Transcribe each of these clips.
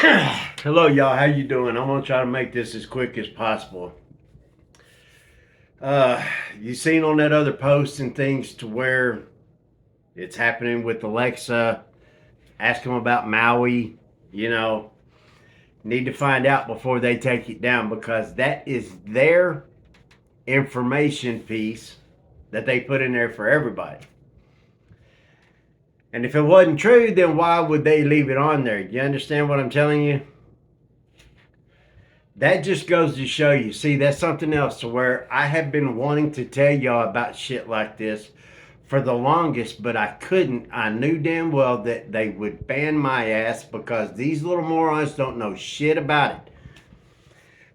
Hello, y'all. How you doing? I'm gonna try to make this as quick as possible. Uh, you seen on that other post and things to where it's happening with Alexa? Ask them about Maui. You know, need to find out before they take it down because that is their information piece that they put in there for everybody. And if it wasn't true, then why would they leave it on there? You understand what I'm telling you? That just goes to show you. See, that's something else to where I have been wanting to tell y'all about shit like this for the longest, but I couldn't. I knew damn well that they would ban my ass because these little morons don't know shit about it.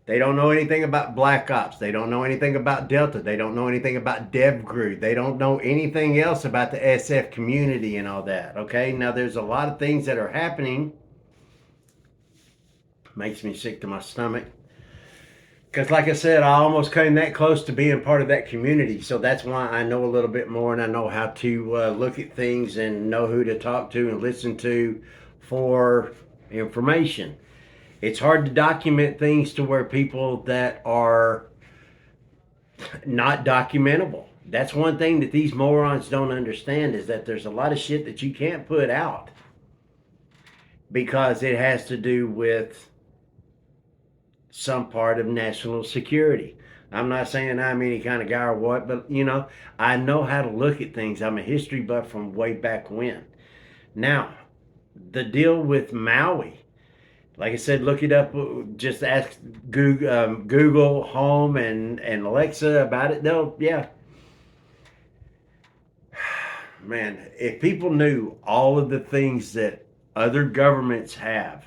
They don't know anything about Black Ops. They don't know anything about Delta. They don't know anything about DevGru. They don't know anything else about the SF community and all that. Okay, now there's a lot of things that are happening. Makes me sick to my stomach. Because, like I said, I almost came that close to being part of that community. So that's why I know a little bit more and I know how to look at things and know who to talk to and listen to for information. It's hard to document things to where people that are not documentable. That's one thing that these morons don't understand is that there's a lot of shit that you can't put out because it has to do with some part of national security. I'm not saying I'm any kind of guy or what, but I know how to look at things. I'm a history buff from way back when. Now, the deal with Maui, like I said, look it up. Just ask Google Home and Alexa about it. Yeah. Man, if people knew all of the things that other governments have,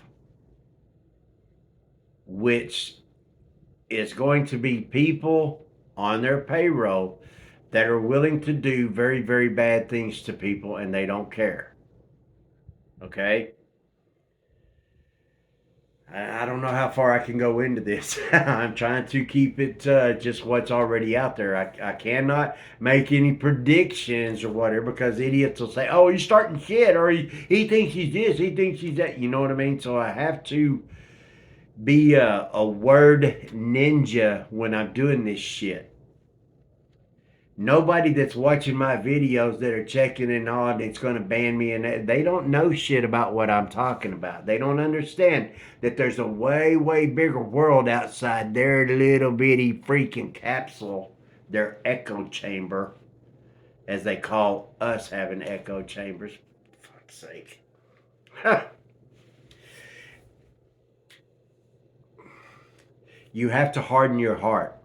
which is going to be people on their payroll that are willing to do very, very bad things to people and they don't care. Okay? I don't know how far I can go into this. I'm trying to keep it just what's already out there. I cannot make any predictions or whatever because idiots will say, oh, he's starting shit or he thinks he's this, he thinks he's that. You know what I mean? So I have to be a word ninja when I'm doing this shit. Nobody that's watching my videos that are checking and all that's going to ban me and they don't know shit about what I'm talking about. They don't understand that there's a way, way bigger world outside their little bitty freaking capsule, their echo chamber, as they call us having echo chambers. For fuck's sake. You have to harden your heart.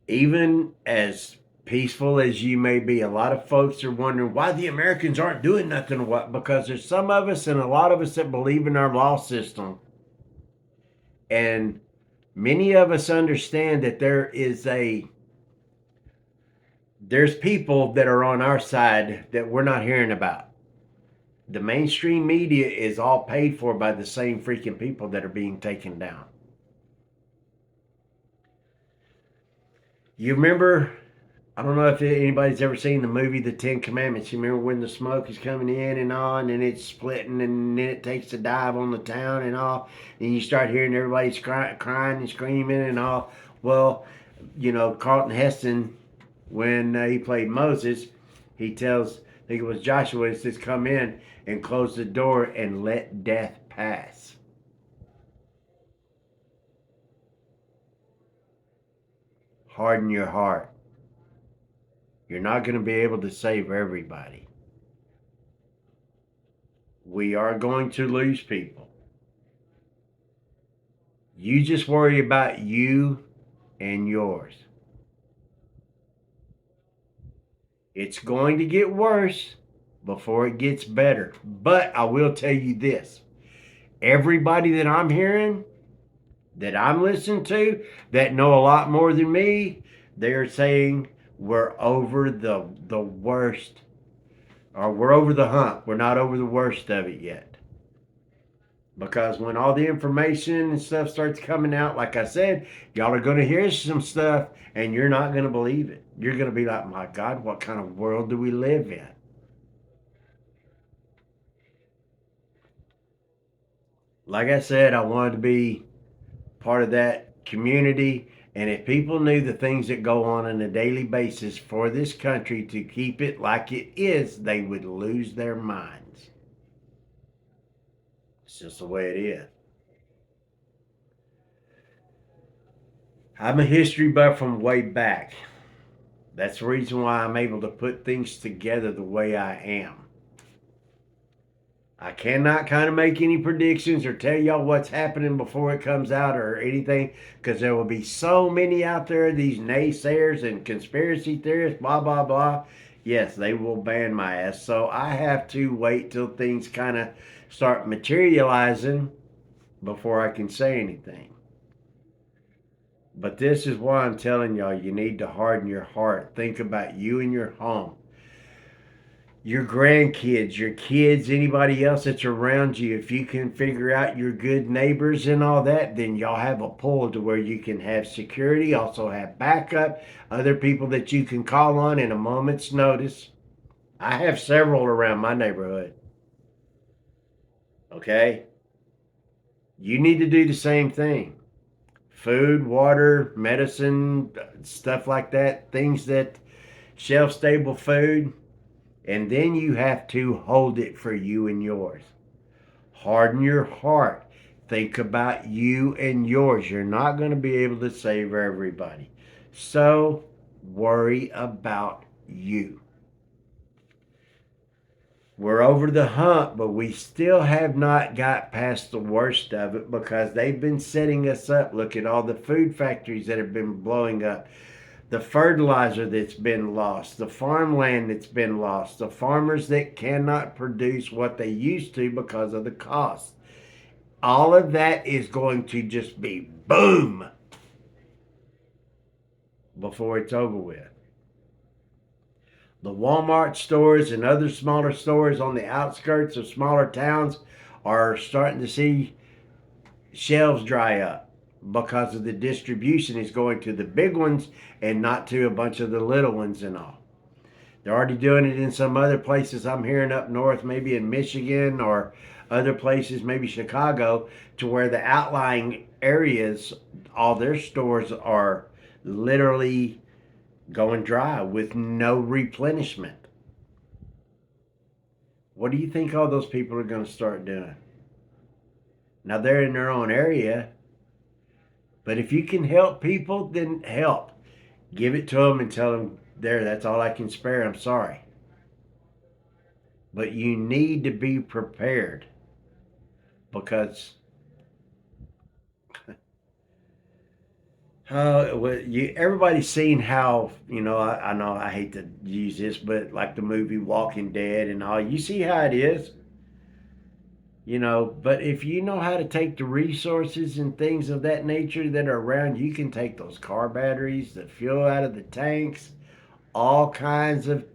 Even as peaceful as you may be, a lot of folks are wondering why the Americans aren't doing nothing or what, because there's some of us and a lot of us that believe in our law system. And many of us understand that there's people that are on our side that we're not hearing about. The mainstream media is all paid for by the same freaking people that are being taken down. You remember, I don't know if anybody's ever seen the movie The Ten Commandments. You remember when the smoke is coming in and all, and then it's splitting, and then it takes a dive on the town and all, and you start hearing everybody crying and screaming and all. Well, Carlton Heston, when he played Moses, he tells, I think it was Joshua, he says, come in and close the door and let death pass. Harden your heart. You're not going to be able to save everybody. We are going to lose people. You just worry about you and yours. It's going to get worse before it gets better. But I will tell you this. Everybody that I'm hearing, that I'm listening to, that know a lot more than me, they're saying we're over the worst, or we're over the hump. We're not over the worst of it yet. Because when all the information and stuff starts coming out, like I said, y'all are going to hear some stuff and you're not going to believe it. You're going to be like, my God, what kind of world do we live in? like I said, I wanted to be part of that community. And if people knew the things that go on a daily basis for this country to keep it like it is, they would lose their minds. It's just the way it is. I'm a history buff from way back. That's the reason why I'm able to put things together the way I am. I cannot kind of make any predictions or tell y'all what's happening before it comes out or anything, because there will be so many out there, these naysayers and conspiracy theorists, blah, blah, blah. Yes, they will ban my ass. So I have to wait till things kind of start materializing before I can say anything. But this is why I'm telling y'all, you need to harden your heart. Think about you and your home, your grandkids, your kids, anybody else that's around you. If you can figure out your good neighbors and all that, then y'all have a pull to where you can have security, also have backup, other people that you can call on in a moment's notice. I have several around my neighborhood. Okay? You need to do the same thing. Food, water, medicine, stuff like that, things that shelf stable food. And then you have to hold it for you and yours. Harden your heart. Think about you and yours. You're not going to be able to save everybody. So worry about you. We're over the hump, but we still have not got past the worst of it because they've been setting us up. Look at all the food factories that have been blowing up, the fertilizer that's been lost, the farmland that's been lost, the farmers that cannot produce what they used to because of the cost. All of that is going to just be boom before it's over with. The Walmart stores and other smaller stores on the outskirts of smaller towns are starting to see shelves dry up because of the distribution is going to the big ones and not to a bunch of the little ones and all. They're already doing it in some other places. I'm hearing up north, maybe in Michigan or other places, maybe Chicago, to where the outlying areas, all their stores are literally going dry with no replenishment. What do you think all those people are going to start doing? Now they're in their own area, but if you can help people, then help. Give it to them and tell them, there, that's all I can spare. I'm sorry. But you need to be prepared because everybody's seen how, I know I hate to use this, but like the movie Walking Dead and all, you see how it is. But if you know how to take the resources and things of that nature that are around, you can take those car batteries, the fuel out of the tanks, all kinds of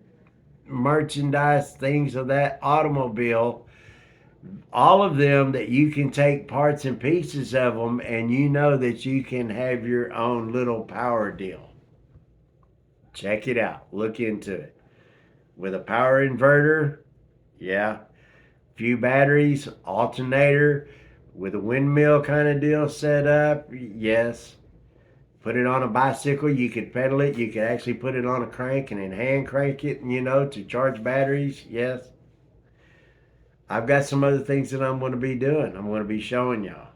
merchandise, things of that automobile, all of them that you can take parts and pieces of them, and you know that you can have your own little power deal. Check it out. Look into it. With a power inverter, yeah, few batteries, alternator, with a windmill kind of deal set up, yes. Put it on a bicycle, you could pedal it, you could actually put it on a crank and then hand crank it, to charge batteries, yes. I've got some other things that I'm going to be doing. I'm going to be showing y'all.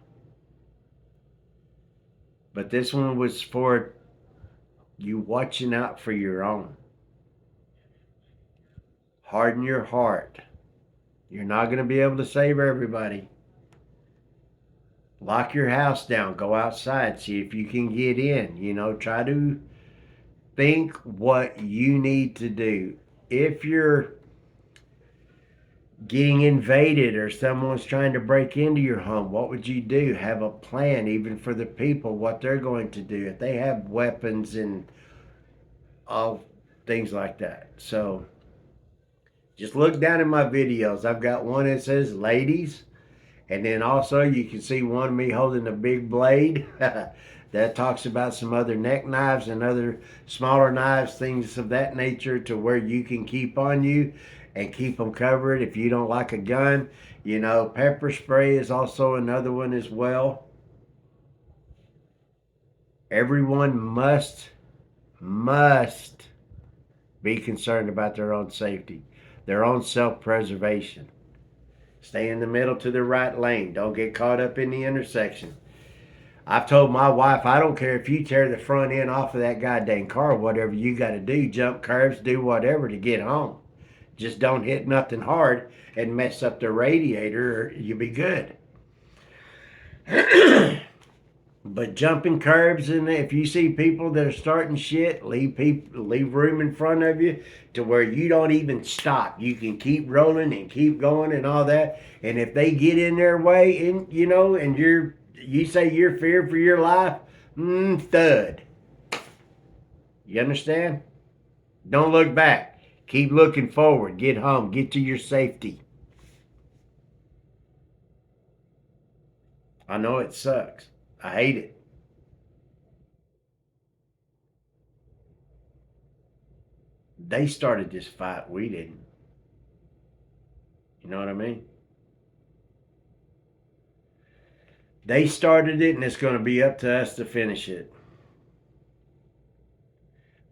But this one was for you watching out for your own. Harden your heart. You're not going to be able to save everybody. Lock your house down. Go outside. See if you can get in. Try to think what you need to do. If you're getting invaded or someone's trying to break into your home, what would you do? Have a plan, even for the people, what they're going to do if they have weapons and all things like that. So just look down in my videos. I've got one that says ladies, and then also you can see one of me holding a big blade that talks about some other neck knives and other smaller knives, things of that nature, to where you can keep on you. and keep them covered. If you don't like a gun, pepper spray is also another one as well. Everyone must be concerned about their own safety, their own self-preservation. Stay in the middle to the right lane. Don't get caught up in the intersection. I've told my wife, I don't care if you tear the front end off of that goddamn car, whatever you got to do, jump curves, do whatever to get home. Just don't hit nothing hard and mess up the radiator, or you'll be good. But jumping curbs, and if you see people that are starting shit, leave room in front of you to where you don't even stop. You can keep rolling and keep going and all that. And if they get in their way, and and you say you're feared for your life, thud. You understand? Don't look back. Keep looking forward. Get home. Get to your safety. I know it sucks. I hate it. They started this fight. We didn't. You know what I mean? They started it, and it's going to be up to us to finish it.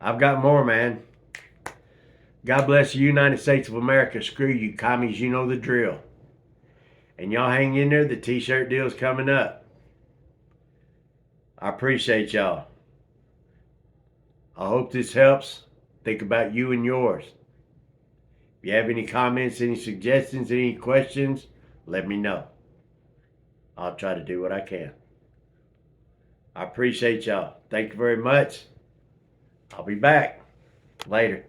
I've got more, man. God bless the United States of America. Screw you, commies. You know the drill. And y'all hang in there. The t-shirt deal's coming up. I appreciate y'all. I hope this helps. Think about you and yours. If you have any comments, any suggestions, any questions, let me know. I'll try to do what I can. I appreciate y'all. Thank you very much. I'll be back later.